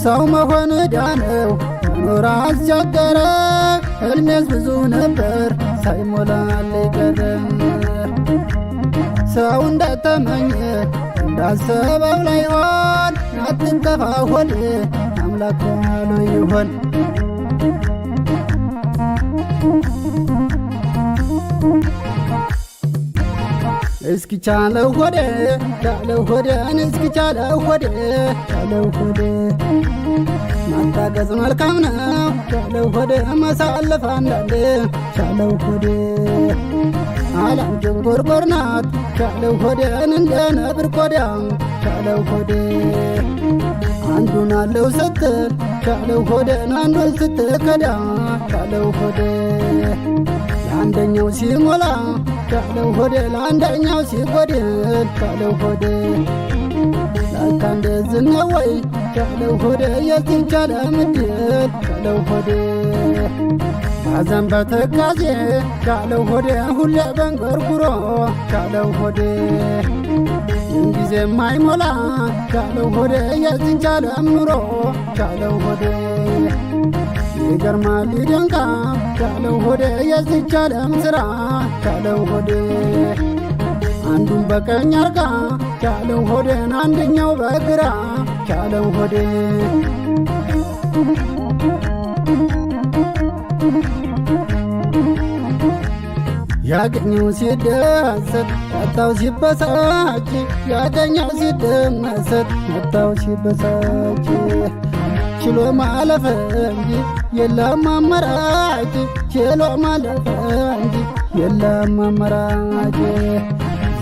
ሰው መሆን ዳነው መኖር አስቸገረ ሕልሜስ ብዙ ነበር ሳይሞላልኝ ቀረ ሰው እንደተመኘ እንዳሰበው ላይሆን አትከፋ ሆዴ አምላክ ያለው ይሆን እስኪ ቻለው ሆዴ ቻለው ሆዴን እስኪ ቻለው ሆዴ ቻለው ሆዴ ማታገዝ መልካም ነው ቻለው ሆዴ ማሳለፍ አንዳንዴ ቻለው ሆዴ ዓለም ጅንጉርጉር ናት ቻለው ሆዴን እንደ ነብር ቆዳ ቻለው ሆዴ አንዱን አለው ስትል ቻለው ሆዴን አንዱን ስትከዳ ቻለው ሆዴ ለአንደኛው ሲሞላ ቻለው ሆዴ ለአንደኛው ሲጎድል ቻለው ሆዴ ለካ እንደዚህ ነው ወይ ቻለው ሆዴ የዚህን ቻለ ምድል ቻለው ሆዴ ባዘን በትካዜ ቻለው ሆዴ ሁሌ በንጎርጉሮ ቻለው ሆዴ ጊዜ ማይሞላ ቻለው ሆዴ የዚህን ቻለ ኑሮ ቻለው ሆዴ ይገርማል ይደንቃል ቻለው ሆዴ የዚህች ዓለም ሥራ ቻለው ሆዴ አንዱን በቀኝ አርጋ ቻለው ሆዴን አንደኛው በግራ ቻለው ሆዴ ያገኘው ሲደሰት ያጣው ሲበሳጭ ያገኘው ሲደሰት ያጣው ሲበሳጭ ችሎ ማለፍ እንጂ የለም አማራጭ ችሎ ማለፍ እንጂ የለም አማራጭ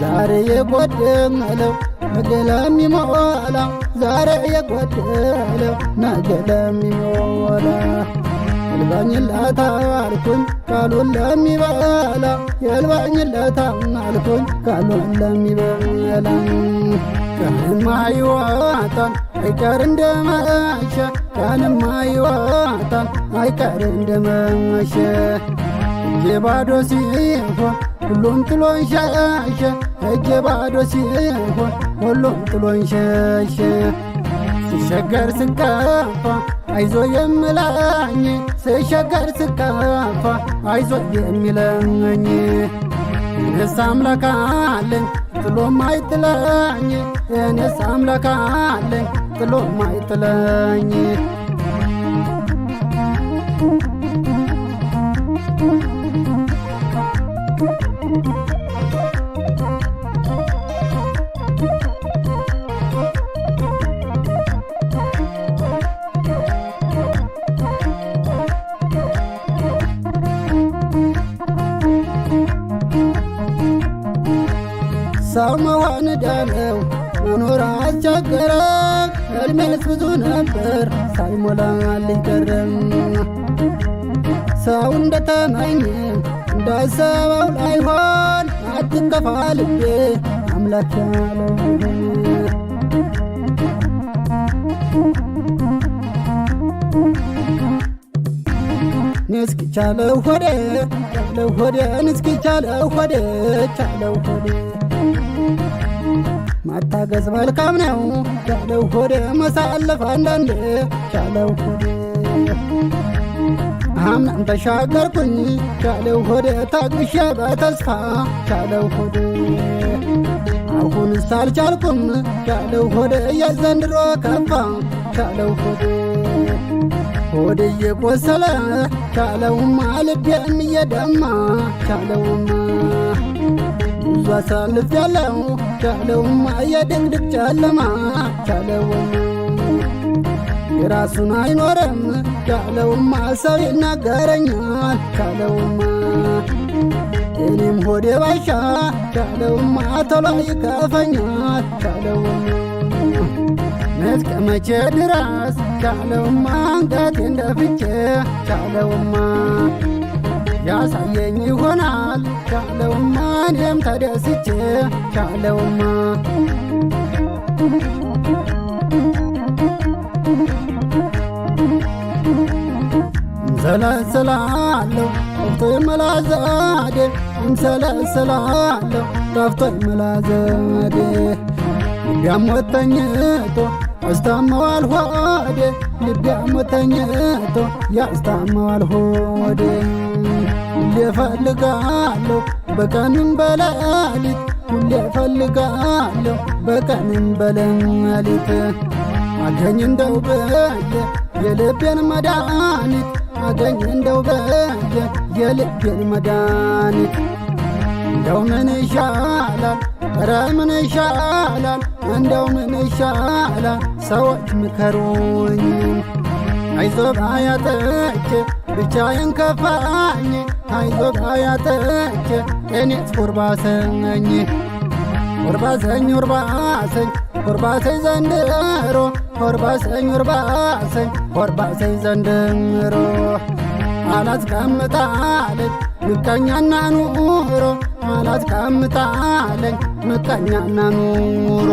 ዛሬ የጎደለው ነገ ለሚሞላ ዛሬ የጎደለው ነገ ለሚሞላ የልባኝለታ አልኩኝ ቃሉን ለሚበላ የልባኝለታ አልኩኝ ቃሉን ለሚበላ ቀንማ ይወጣል አይቀር እንደመሸ ቀንማ ይወጣል አይቀር እንደመሸ እጄ ባዶ ሲሆን ሁሉም ጥሎኝ ሸሸ እጄ ባዶ ሲሆን ሁሉም ጥሎኝ ሸሸ ስሸገር ስከፋ አይዞ የምለኝ ስሸገር ስከፋ አይዞ የሚለኝ እኔስ አምላክ አለኝ ጥሎም አይጥለኝ እኔስ አምላክ አለኝ ጥሎም አይጥለኝ ሰው መሆን ዳነው መኖር አስቸገረ ሕልሜስ ብዙ ነበር ሳይሞላልኝ ቀረም ሰው እንደተመኘ እንዳሰበው ላይሆን አትከፋ ልቤ አምላክ ያለው እስኪ ቻለው ሆዴ ቻለው ሆዴን እስኪ ቻለው ሆዴ ቻለው ሆዴ ማታገዝ መልካም ነው ቻለው ሆዴ ማሳለፍ አንዳንዴ ቻለው ሆዴ አምናን ተሻገርኩኝ ቻለው ሆዴ ታግሼ በተስፋ ቻለው ሆዴ አሁንስ አልቻልኩም ቻለው ሆዴ የዘንድሮ ከፋ ቻለው ሆዴ ሆዴ እየቆሰለ ቻለውማ ልቤም እየደማ ቻለውማ ብዙ አሳልፌያለሁ ቻለውማ የድቅድቅ ጨለማ ቻለውማ የራሱን አይኖርም ቻለውማ ሰው ይናገረኛል ቻለውማ እኔም ሆዴ ባሻ ቻለውማ ቶሎ ይከፈኛል ቻለውማ እስከ መቼ ድረስ ቻለውማ አንገቴን ደፍቼ ቻለውማ ያሳየኝ ይሆናል ቻለውማ እኔም ተደስቼ ቻለውማ እንሰለስላለሁ ጠፍቶኝ መላዘዴ እንሰለስላለሁ ጠፍቶኝ መላዘዴ ልቤም ተኝቶ ያስታመዋል ሆዴ ልቤም ተኝቶ ያስታመዋል ሆዴ ሁሌ እፈልጋለሁ በቀንም በሌሊት ሁሌ እፈልጋለሁ በቀንም በሌሊት አገኝ እንደው በየ የልቤን መድኃኒት አገኝ እንደው በየ የልቤን መድኃኒት እንደው ምን ይሻላል ኧረ ምን ይሻላል እንደው ምን ይሻላል ሰዎች ምከሩኝ አይዞህ አያጠቼ ብቻዬን ከፋኝ አይዞህ አያጠቼ እኔስ ቁርባሰኝ ቁርባሰኝ ቁርባሰኝ ቁርባሰኝ ዘንድሮ ቁርባሰኝ ቁርባሰኝ ቁርባሰኝ ዘንድሮ አላስቀምጣለኝ ምቀኛና ኑሮ አላስቀምጣለኝ ምቀኛና ኑሮ